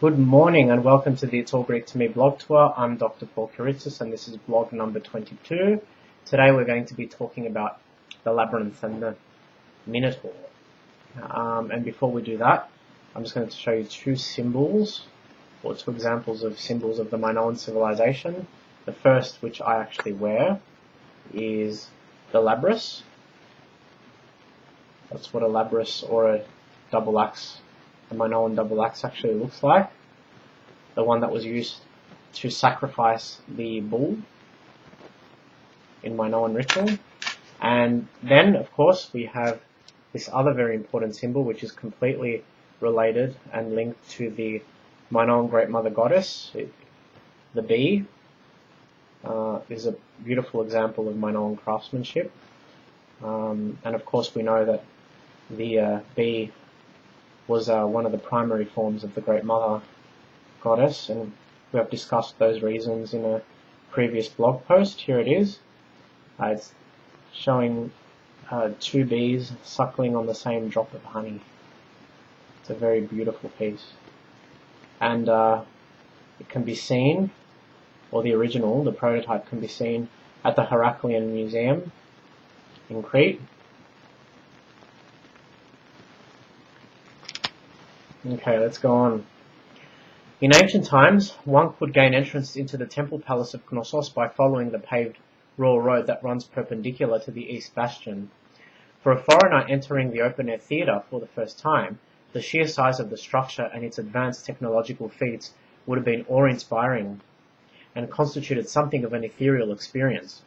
Good morning and welcome to the It's All Greek to Me blog tour. I'm Dr. Paul Kiritsis and this is blog number 22. Today we're going to be talking about the Labyrinth and the Minotaur. And before we do that, I'm just going to show you two examples of symbols of the Minoan civilization. The first, which I actually wear, is the Labyrinth. That's what a Labyrinth or a double axe, a Minoan double axe actually looks like. The one that was used to sacrifice the bull in Minoan ritual. And then, of course, we have this other very important symbol, which is completely related and linked to the Minoan Great Mother Goddess. The bee is a beautiful example of Minoan craftsmanship. And of course, we know that the bee was one of the primary forms of the Great Mother Goddess, and we have discussed those reasons in a previous blog post. Here it is. It's showing two bees suckling on the same drop of honey. It's a very beautiful piece. And it can be seen, or the original, the prototype, can be seen at the Heraclean Museum in Crete. Okay, let's go on. In ancient times, one could gain entrance into the temple palace of Knossos by following the paved royal road that runs perpendicular to the east bastion. For a foreigner entering the open-air theatre for the first time, the sheer size of the structure and its advanced technological feats would have been awe-inspiring and constituted something of an ethereal experience.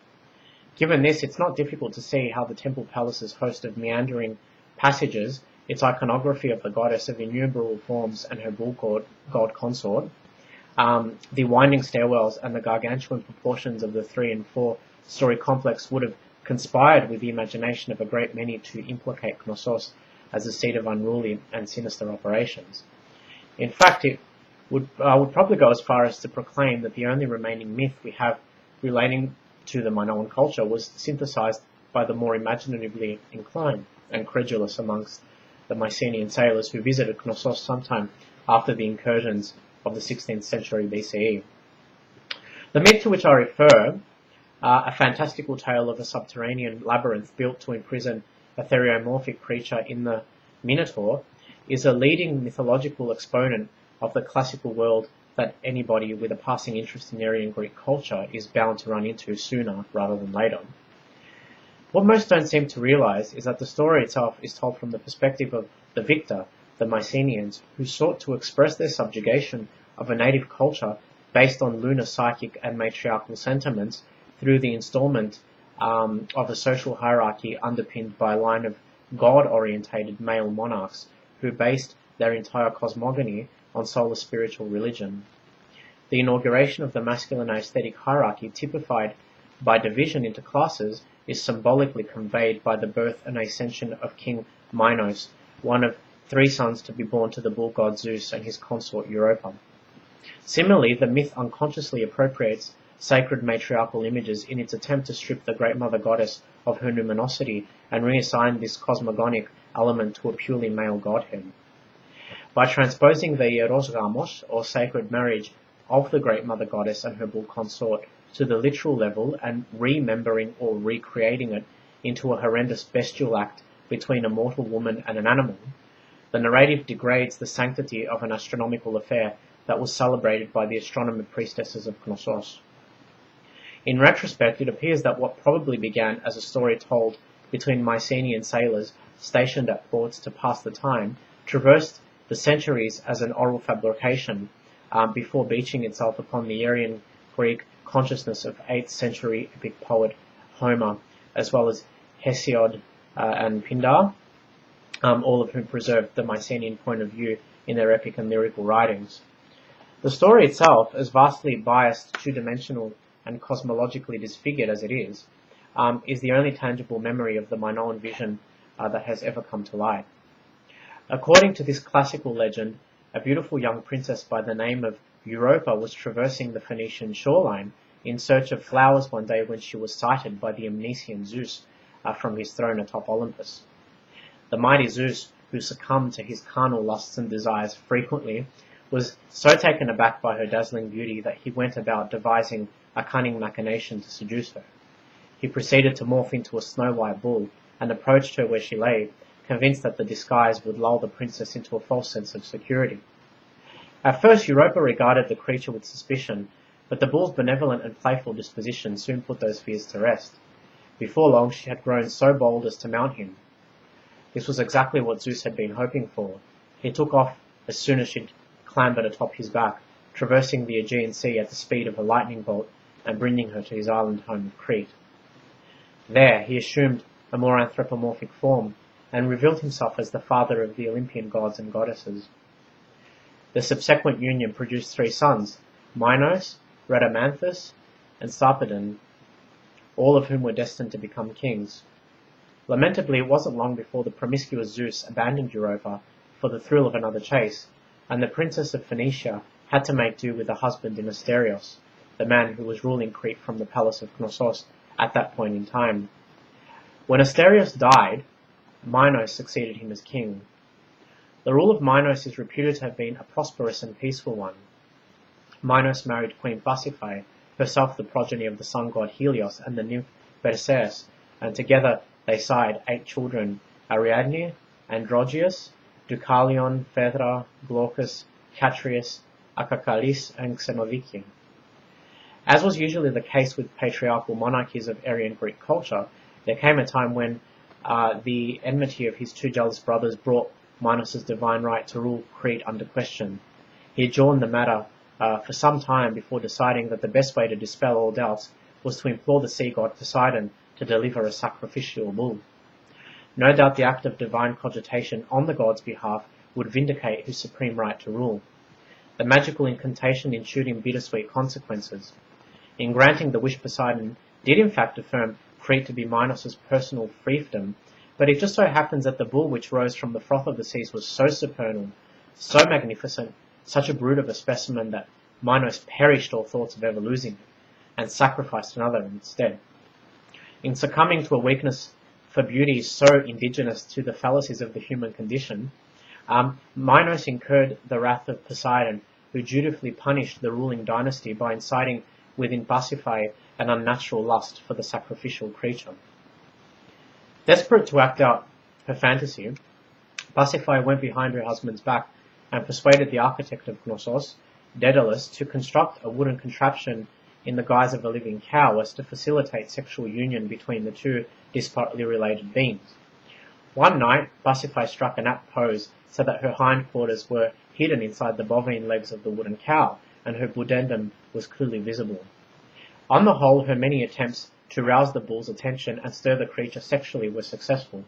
Given this, it's not difficult to see how the temple palace's host of meandering passages, its iconography of the goddess of innumerable forms and her bull god consort, the winding stairwells and the gargantuan proportions of the 3- and 4-story complex would have conspired with the imagination of a great many to implicate Knossos as the seat of unruly and sinister operations. In fact, I would probably go as far as to proclaim that the only remaining myth we have relating to the Minoan culture was synthesized by the more imaginatively inclined and credulous amongst the Mycenaean sailors who visited Knossos sometime after the incursions of the 16th century BCE. The myth to which I refer, a fantastical tale of a subterranean labyrinth built to imprison a theriomorphic creature in the Minotaur, is a leading mythological exponent of the classical world that anybody with a passing interest in Aryan Greek culture is bound to run into sooner rather than later. What most don't seem to realize is that the story itself is told from the perspective of the victor, the Mycenaeans, who sought to express their subjugation of a native culture based on lunar psychic and matriarchal sentiments through the installment of a social hierarchy underpinned by a line of God-orientated male monarchs who based their entire cosmogony on solar spiritual religion. The inauguration of the masculine aesthetic hierarchy, typified by division into classes, is symbolically conveyed by the birth and ascension of King Minos, one of 3 sons to be born to the bull god Zeus and his consort Europa. Similarly, the myth unconsciously appropriates sacred matriarchal images in its attempt to strip the Great Mother Goddess of her numinosity and reassign this cosmogonic element to a purely male godhead. By transposing the Ieros Gamos, or sacred marriage, of the Great Mother Goddess and her bull consort to the literal level and remembering or recreating it into a horrendous bestial act between a mortal woman and an animal, the narrative degrades the sanctity of an astronomical affair that was celebrated by the astronomer priestesses of Knossos. In retrospect, it appears that what probably began as a story told between Mycenaean sailors stationed at ports to pass the time traversed the centuries as an oral fabrication before beaching itself upon the Aryan Greek consciousness of 8th century epic poet Homer, as well as Hesiod and Pindar, all of whom preserved the Mycenaean point of view in their epic and lyrical writings. The story itself, as vastly biased, two-dimensional, and cosmologically disfigured as it is the only tangible memory of the Minoan vision that has ever come to light. According to this classical legend, a beautiful young princess by the name of Europa was traversing the Phoenician shoreline in search of flowers one day when she was sighted by the Amnesian Zeus from his throne atop Olympus. The mighty Zeus, who succumbed to his carnal lusts and desires frequently, was so taken aback by her dazzling beauty that he went about devising a cunning machination to seduce her. He proceeded to morph into a snow-white bull and approached her where she lay, convinced that the disguise would lull the princess into a false sense of security. At first Europa regarded the creature with suspicion, but the bull's benevolent and playful disposition soon put those fears to rest. Before long she had grown so bold as to mount him. This was exactly what Zeus had been hoping for. He took off as soon as she'd clambered atop his back, traversing the Aegean Sea at the speed of a lightning bolt and bringing her to his island home of Crete. There he assumed a more anthropomorphic form and revealed himself as the father of the Olympian gods and goddesses. The subsequent union produced 3 sons, Minos, Rhadamanthus, and Sarpedon, all of whom were destined to become kings. Lamentably, it wasn't long before the promiscuous Zeus abandoned Europa for the thrill of another chase, and the princess of Phoenicia had to make do with a husband in Asterios, the man who was ruling Crete from the palace of Knossos at that point in time. When Asterios died, Minos succeeded him as king. The rule of Minos is reputed to have been a prosperous and peaceful one. Minos married Queen Pasiphae, herself the progeny of the sun god Helios and the nymph Perseus, and together they sired 8 children, Ariadne, Androgeus, Deucalion, Phaedra, Glaucus, Catrius, Akakalis, and Xenovicia. As was usually the case with patriarchal monarchies of Aryan Greek culture, there came a time when the enmity of his 2 jealous brothers brought Minos' divine right to rule Crete under question. He adjourned the matter for some time before deciding that the best way to dispel all doubts was to implore the sea god Poseidon to deliver a sacrificial bull. No doubt the act of divine cogitation on the god's behalf would vindicate his supreme right to rule. The magical incantation ensued in bittersweet consequences. In granting the wish, Poseidon did in fact affirm Crete to be Minos' personal fiefdom, but it just so happens that the bull which rose from the froth of the seas was so supernal, so magnificent, such a brute of a specimen that Minos perished all thoughts of ever losing it, and sacrificed another instead. In succumbing to a weakness for beauty so indigenous to the fallacies of the human condition, Minos incurred the wrath of Poseidon, who dutifully punished the ruling dynasty by inciting within Pasiphae an unnatural lust for the sacrificial creature. Desperate to act out her fantasy, Pasiphae went behind her husband's back and persuaded the architect of Knossos, Daedalus, to construct a wooden contraption in the guise of a living cow as to facilitate sexual union between the 2 disparately related beings. One night, Pasiphae struck an apt pose so that her hindquarters were hidden inside the bovine legs of the wooden cow, and her pudendum was clearly visible. On the whole, her many attempts to rouse the bull's attention and stir the creature sexually were successful.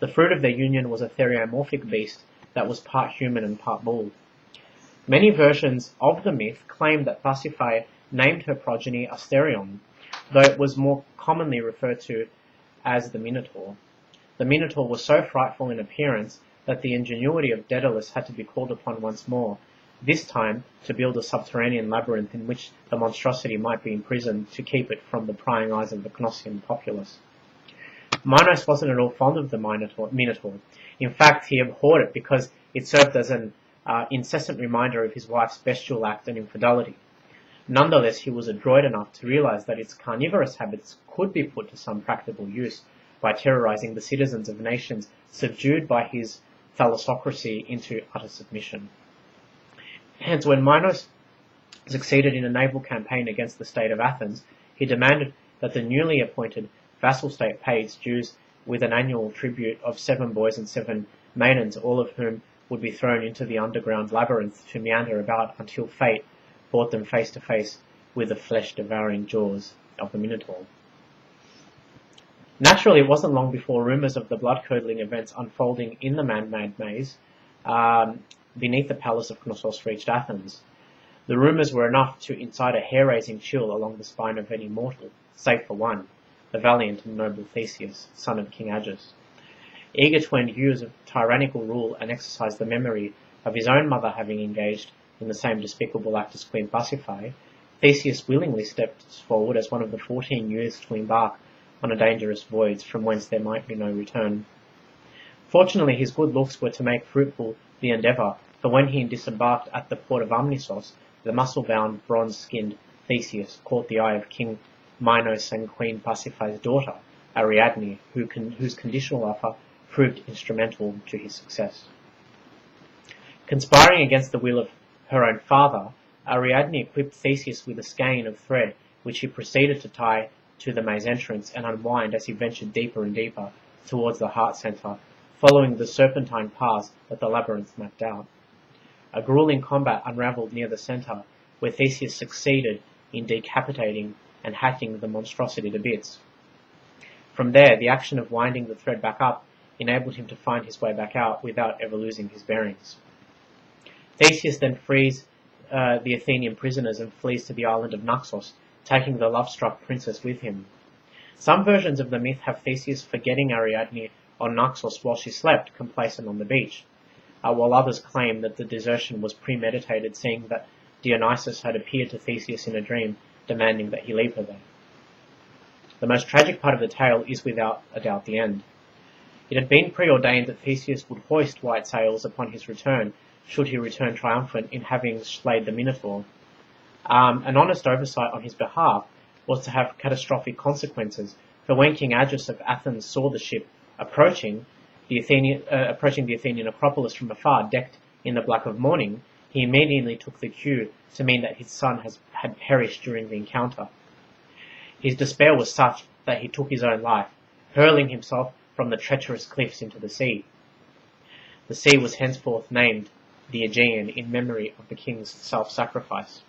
The fruit of their union was a theriomorphic beast that was part human and part bull. Many versions of the myth claim that Pasiphae named her progeny Asterion, though it was more commonly referred to as the Minotaur. The Minotaur was so frightful in appearance that the ingenuity of Daedalus had to be called upon once more, this time to build a subterranean labyrinth in which the monstrosity might be imprisoned to keep it from the prying eyes of the Cnossian populace. Minos wasn't at all fond of the Minotaur. In fact, he abhorred it because it served as an incessant reminder of his wife's bestial act and infidelity. Nonetheless, he was adroit enough to realize that its carnivorous habits could be put to some practical use by terrorizing the citizens of nations subdued by his thalassocracy into utter submission. Hence, when Minos succeeded in a naval campaign against the state of Athens, he demanded that the newly appointed vassal state pay its dues with an annual tribute of 7 boys and 7 maidens, all of whom would be thrown into the underground labyrinth to meander about until fate brought them face to face with the flesh-devouring jaws of the Minotaur. Naturally, it wasn't long before rumours of the blood-curdling events unfolding in the man-made maze beneath the palace of Knossos reached Athens. The rumours were enough to incite a hair-raising chill along the spine of any mortal, save for one, the valiant and noble Theseus, son of King Agis. Eager to end years of tyrannical rule and exercise the memory of his own mother having engaged in the same despicable act as Queen Pasiphae, Theseus willingly stepped forward as one of the 14 youths to embark on a dangerous voyage from whence there might be no return. Fortunately, his good looks were to make fruitful the endeavour, for when he disembarked at the port of Amnisos, the muscle-bound, bronze-skinned Theseus caught the eye of King Minos and Queen Pasiphae's daughter, Ariadne, whose conditional offer proved instrumental to his success. Conspiring against the will of her own father, Ariadne equipped Theseus with a skein of thread, which he proceeded to tie to the maze entrance and unwind as he ventured deeper and deeper towards the heart centre, following the serpentine paths that the labyrinth mapped out. A grueling combat unravelled near the centre, where Theseus succeeded in decapitating and hacking the monstrosity to bits. From there, the action of winding the thread back up enabled him to find his way back out without ever losing his bearings. Theseus then frees the Athenian prisoners and flees to the island of Naxos, taking the love-struck princess with him. Some versions of the myth have Theseus forgetting Ariadne on Naxos while she slept, complacent on the beach, while others claim that the desertion was premeditated, seeing that Dionysus had appeared to Theseus in a dream, demanding that he leave her there. The most tragic part of the tale is without a doubt the end. It had been preordained that Theseus would hoist white sails upon his return, should he return triumphant in having slayed the Minotaur. An honest oversight on his behalf was to have catastrophic consequences, for when King Agis of Athens saw the ship approaching the Athenian Acropolis from afar, decked in the black of morning, he immediately took the cue to mean that his son had perished during the encounter. His despair was such that he took his own life, hurling himself from the treacherous cliffs into the sea. The sea was henceforth named the Aegean in memory of the king's self-sacrifice.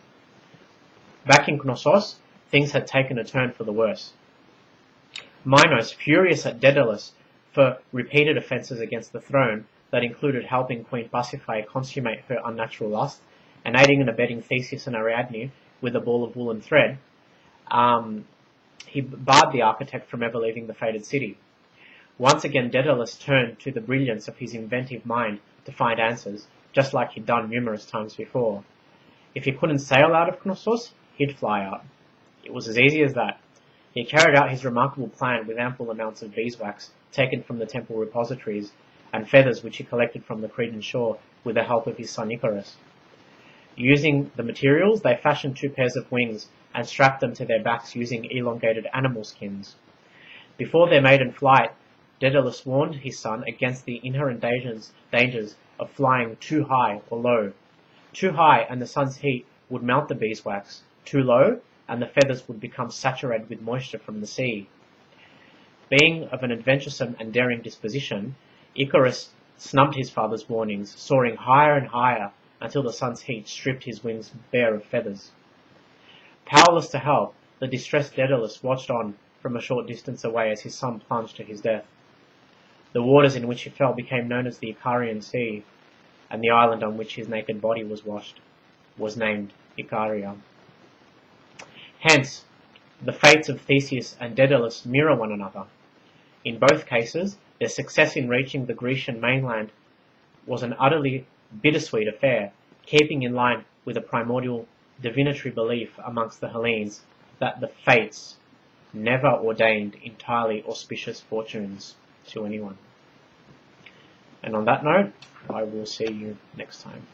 Back in Knossos, things had taken a turn for the worse. Minos, furious at Daedalus for repeated offences against the throne that included helping Queen Pasiphae consummate her unnatural lust and aiding and abetting Theseus and Ariadne with a ball of wool and thread, he barred the architect from ever leaving the fated city. Once again, Daedalus turned to the brilliance of his inventive mind to find answers, just like he'd done numerous times before. If he couldn't sail out of Knossos, he'd fly out. It was as easy as that. He carried out his remarkable plan with ample amounts of beeswax taken from the temple repositories and feathers which he collected from the Cretan shore with the help of his son Icarus. Using the materials, they fashioned 2 pairs of wings and strapped them to their backs using elongated animal skins. Before their maiden flight, Daedalus warned his son against the inherent dangers of flying too high or low. Too high and the sun's heat would melt the beeswax. Too low and the feathers would become saturated with moisture from the sea. Being of an adventuresome and daring disposition, Icarus snubbed his father's warnings, soaring higher and higher until the sun's heat stripped his wings bare of feathers. Powerless to help, the distressed Daedalus watched on from a short distance away as his son plunged to his death. The waters in which he fell became known as the Icarian Sea, and the island on which his naked body was washed was named Icaria. Hence, the fates of Theseus and Daedalus mirror one another. In both cases, their success in reaching the Grecian mainland was an utterly bittersweet affair, keeping in line with a primordial divinatory belief amongst the Hellenes that the fates never ordained entirely auspicious fortunes to anyone. And on that note, I will see you next time.